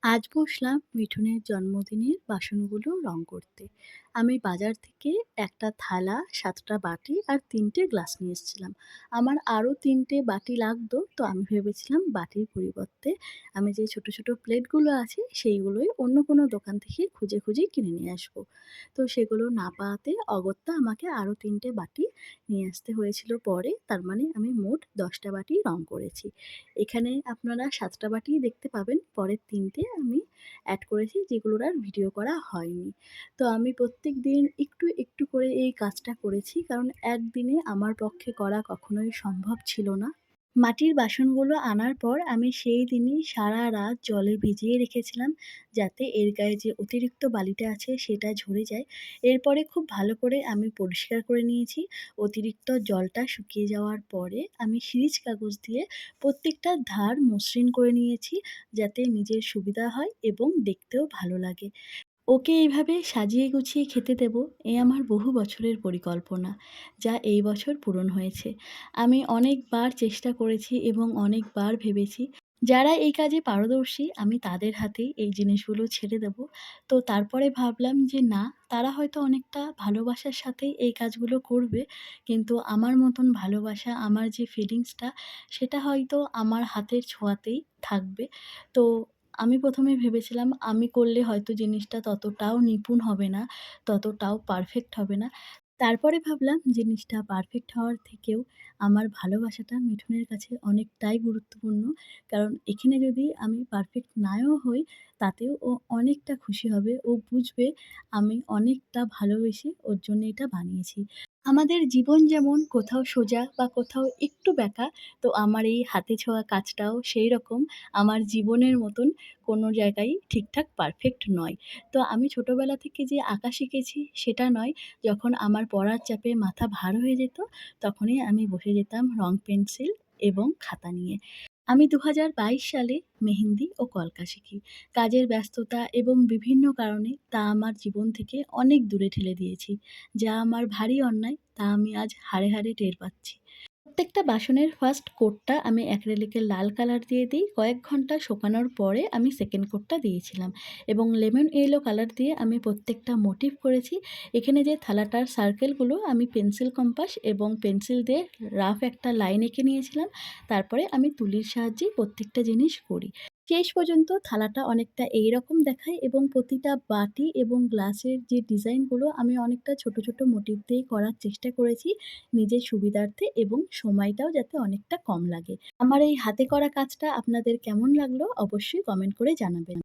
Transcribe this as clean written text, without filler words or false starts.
আজ বসলাম মিঠুনের জন্মদিনের বাসনগুলো রং করতে। আমি বাজার থেকে একটা থালা, ৭টা বাটি আর ৩টে গ্লাস নিয়ে এসেছিলাম। আমার আরও ৩টে বাটি লাগতো, তো আমি ভেবেছিলাম বাটির পরিবর্তে আমি যে ছোট, ছোট প্লেটগুলো আছে সেইগুলোই অন্য কোনো দোকান থেকে খুঁজে, খুঁজে কিনে নিয়ে আসবো। তো সেগুলো না পাওয়াতে অগত্যা আমাকে আরও ৩টে বাটি নিয়ে আসতে হয়েছিল পরে। তার মানে আমি মোট ১০টা বাটি রং করেছি। এখানে আপনারা ৭টা বাটিই দেখতে পাবেন। পরের ৩টে আমি অ্যাড করেছি যেগুলোর আর ভিডিও করা হয়নি। তো আমি প্রত্যেকদিন একটু, একটু করে এই কাজটা করেছি। কারণ একদিনে আমার পক্ষে করা কখনোই সম্ভব ছিল না। মাটির বাসনগুলো আনার পর আমি সেই দিনই সারারাত জলে ভিজিয়ে রেখেছিলাম, যাতে এর গায়ে যে অতিরিক্ত বালিটা আছে সেটা ঝরে যায়। এরপরে খুব ভালো করে আমি পরিষ্কার করে নিয়েছি। অতিরিক্ত জলটা শুকিয়ে যাওয়ার পরে আমি সিরিচ কাগজ দিয়ে প্রত্যেকটা ধার মসৃণ করে নিয়েছি, যাতে নিজের সুবিধা হয় এবং দেখতেও ভালো লাগে। ওকে এইভাবে সাজিয়ে গুছিয়ে খেতে দেবো, এ আমার বহু বছরের পরিকল্পনা, যা এই বছর পূরণ হয়েছে। আমি অনেকবার চেষ্টা করেছি এবং অনেকবার ভেবেছি, যারা এই কাজে পারদর্শী আমি তাদের হাতেই এই জিনিসগুলো ছেড়ে দেবো। তো তারপরে ভাবলাম যে না, তারা হয়তো অনেকটা ভালোবাসার সাথেই এই কাজগুলো করবে, কিন্তু আমার মতন ভালোবাসা, আমার যে ফিলিংসটা সেটা হয়তো আমার হাতের ছোঁয়াতেই থাকবে। তো আমি ১ম এ ভেবেছিলাম আমি করলে হয়তো জিনিসটা ততটাও নিপুণ হবে না, ততটাও পারফেক্ট হবে না। তারপরে ভাবলাম জিনিসটা পারফেক্ট হওয়ার থেকেও আমার ভালোবাসাটা মিঠুনের কাছে অনেকটাই গুরুত্বপূর্ণ। কারণ এখানে যদি আমি পারফেক্ট নাও হই, তাতেও ও অনেকটা খুশি হবে। ও বুঝবে আমি অনেকটা ভালোবেসে ওর জন্য এটা বানিয়েছি। আমাদের জীবন যেমন কোথাও সোজা বা কোথাও একটু বেঁকা, তো আমার এই হাতে ছোঁয়া কাজটাও সেইরকম। আমার জীবনের মতন কোনো জায়গায়ই ঠিকঠাক পারফেক্ট নয়। তো আমি ছোটবেলা থেকে যে আঁকা শিখেছি সেটা নয়। যখন আমার পড়ার চাপে মাথা ভার হয়ে যেত, তখনই আমি বসে যেতাম রং পেন্সিল এবং খাতা নিয়ে। আমি ২০২২ সালে মেহেন্দি ও কলকা শিখি। কাজের ব্যস্ততা এবং বিভিন্ন কারণে তা আমার জীবন থেকে অনেক দূরে ঠেলে দিয়েছি। যা আমার ভারী অন্যায়, তা আমি আজ হাড়ে, হাড়ে টের পাচ্ছি। প্রত্যেকটা বাসনের ফার্স্ট কোটটা আমি অ্যাক্রিলিকের লাল কালার দিয়ে দিই। কয়েক ঘন্টা শুকানোর পরে আমি সেকেন্ড কোটটা দিয়েছিলাম এবং লেমন ইয়েলো কালার দিয়ে আমি প্রত্যেকটা মোটিভ করেছি। এখানে যে থালাটার সার্কেলগুলো আমি পেন্সিল কম্পাস এবং পেন্সিল দিয়ে রাফ একটা লাইন এঁকে নিয়েছিলাম। তারপরে আমি তুলির সাহায্যে প্রত্যেকটা জিনিস করি। শেষ পর্যন্ত থালাটা অনেকটা এইরকম দেখায় এবং প্রতিটা বাটি এবং গ্লাসের যে ডিজাইনগুলো আমি অনেকটা ছোট, ছোট মোটিভ দিয়ে করার চেষ্টা করেছি, নিজের সুবিধার্থে এবং সময়টাও যাতে অনেকটা কম লাগে। আমার এই হাতে করা কাজটা আপনাদের কেমন লাগলো অবশ্যই কমেন্ট করে জানাবেন।